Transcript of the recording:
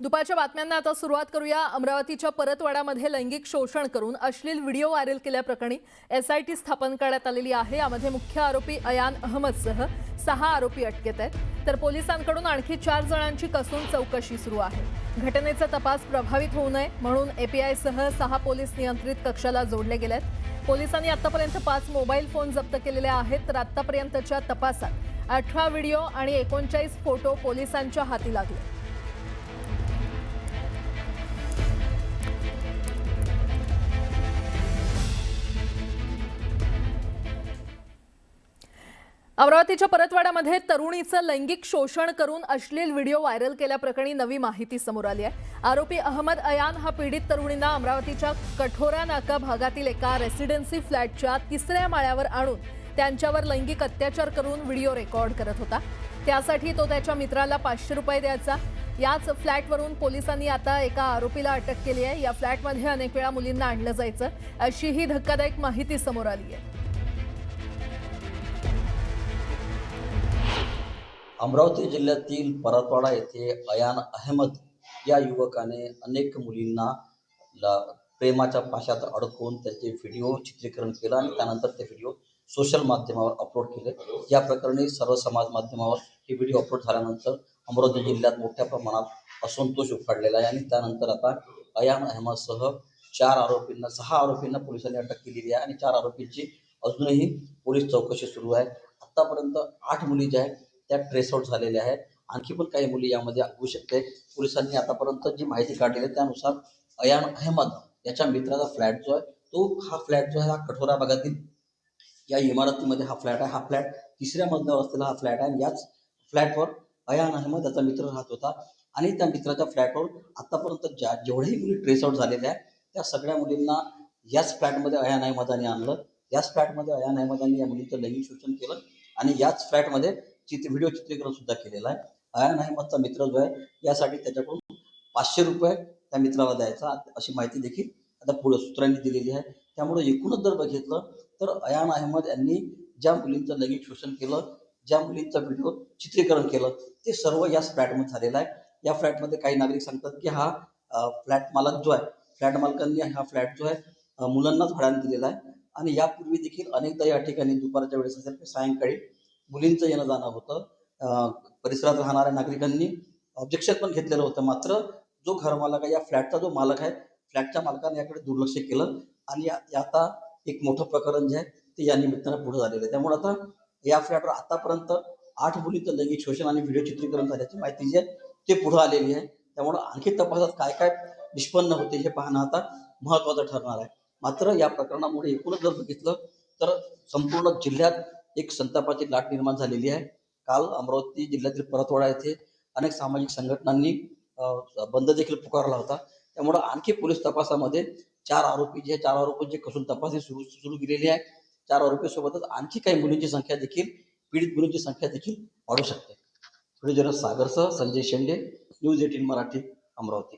दुपारच्या बातम्यांना आता सुरुवात करूया। अमरावतीच्या परतवाडामध्ये लैंगिक शोषण करून अश्लील व्हिडिओ व्हायरल केल्याप्रकरणी एसआयटी स्थापन करण्यात आलेली आहे। यामध्ये मुख्य आरोपी अयान अहमदसह 6 आरोपी अटकेत आहेत, तर पोलिसांकडून आणखी 4 जणांची कसून चौकशी सुरू आहे। घटनेचा तपास प्रभावित होऊ नये म्हणून एपीआयसह 6 पोलीस नियंत्रित कक्षाला जोडले गेलेत। पोलिसांनी आतापर्यंत 5 मोबाईल फोन जप्त केलेले आहेत, तर आतापर्यंतच्या तपासात 18 व्हिडिओ आणि 39 फोटो पोलिसांच्या हाती लागले। अमरावतीच्या परतवाडामध्ये तरुणीचं लैंगिक शोषण करून अश्लील व्हिडिओ व्हायरल केल्याप्रकरणी नवी माहिती समोर आली आहे। आरोपी अहमद अयान हा पीडित तरुणींना अमरावतीच्या कठोरा नाका भागातील एका रेसिडेन्सी फ्लॅटच्या 3ऱ्या माळ्यावर आणून त्यांच्यावर लैंगिक अत्याचार करून व्हिडिओ रेकॉर्ड करत होता। त्यासाठी तो त्याच्या मित्राला 500 रुपये द्यायचा। याच फ्लॅटवरून पोलिसांनी आता एका आरोपीला अटक केली आहे। या फ्लॅटमध्ये अनेक वेळा मुलींना आणलं जायचं, अशी ही धक्कादायक माहिती समोर आली आहे। अमरावती जिल्ह्यातील परतवाडा येथे अयान अहमद या युवकाने अनेक मुलींना प्रेमाच्या पाशात अडकवून त्याचे व्हिडिओ चित्रीकरण केलं आणि त्यानंतर ते व्हिडिओ सोशल माध्यमावर अपलोड केले। या प्रकरणी सर्व समाज माध्यमावर हे व्हिडिओ अपलोड झाल्यानंतर अमरावती जिल्ह्यात मोठ्या प्रमाणात असंतोष उफाळलेला आहे आणि त्यानंतर आता अयान अहमदसह 6 आरोपींना पोलिसांनी अटक केलेली आहे आणि 4 आरोपींची अजूनही पोलीस चौकशी सुरू आहे। आतापर्यंत 8 मुली ज्या आहेत त्या ट्रेस आउट झालेल्या आहेत। आणखी पण काही मुली यामध्ये होऊ शकते। पोलिसांनी आतापर्यंत जी माहिती काढलेली आहे त्यानुसार अयान अहमद याच्या मित्राचा फ्लॅट जो आहे हा फ्लॅट जो आहे हा कठोरा भागातील या इमारतीमध्ये हा फ्लॅट आहे। हा फ्लॅट 3ऱ्या मजल्यावर असलेला हा फ्लॅट आहे। याच फ्लॅटवर अयान अहमद याचा मित्र राहत होता आणि त्या मित्राच्या फ्लॅटवर आतापर्यंत जेवढ्याही मुली ट्रेस आउट झालेल्या आहेत त्या सगळ्या मुलींना याच फ्लॅटमध्ये अयान अहमदांनी आणलं। याच फ्लॅटमध्ये अयान अहमदांनी या मुलीचं लैंगिक शोषण केलं आणि याच फ्लॅटमध्ये व्हिडिओ चित्रीकरण सुद्धा केलेलं आहे। अयान अहमदचा मित्र जो आहे यासाठी त्याच्याकडून 500 रुपये त्या मित्राला द्यायचा, अशी माहिती देखील आता पुढे सूत्रांनी दिलेली आहे। त्यामुळे एकूणच जर बघितलं तर अयान अहमद यांनी ज्या मुलींचं लैंगिक शोषण केलं, ज्या मुलींचं व्हिडिओ चित्रीकरण केलं ते सर्व याच फ्लॅटमध्ये झालेलं आहे। या फ्लॅटमध्ये काही नागरिक सांगतात की हा फ्लॅट मालक जो आहे, फ्लॅट मालकांनी हा फ्लॅट जो आहे मुलांनाच भाड्याने दिलेला आहे आणि यापूर्वी देखील अनेकदा या ठिकाणी दुपारच्या वेळेस असेल की सायंकाळी मुलींचं येणं जाणं होतं। परिसरात राहणाऱ्या नागरिकांनी ऑब्जेक्शन पण घेतलेलं होतं, मात्र जो घरमालक आहे या फ्लॅटचा जो मालक आहे फ्लॅटच्या मालकाने याकडे दुर्लक्ष केलं आणि आता एक मोठं प्रकरण जे आहे ते या निमित्तानं पुढे झालेलं आहे। त्यामुळे आता या फ्लॅटवर आतापर्यंत 8 मुलींचं लैंगिक शोषण आणि व्हिडिओ चित्रीकरण झाल्याची माहिती जी आहे ते पुढे आलेली आहे। त्यामुळे आणखी तपासात काय काय निष्पन्न होते हे पाहणं आता महत्त्वाचं ठरणार आहे। मात्र या प्रकरणामुळे एकूणच जर बघितलं तर संपूर्ण जिल्ह्यात एक संतापाची लाट निर्माण झालेली आहे। काल अमरावती जिल्ह्यातील परतवाडा येथे अनेक सामाजिक संघटनांनी बंद देखील पुकारला होता। त्यामुळे आणखी पोलीस तपासामध्ये 4 आरोपींची कसून तपासणी सुरू केलेली आहे। 4 आरोपींसोबतच आणखी काही मुलींची संख्या देखील, पीडित मुलींची संख्या देखील वाढू शकते। व्हिडिओ जर्नलिस्ट सागरसह संजय शेंडे, न्यूज 18 मराठी, अमरावती।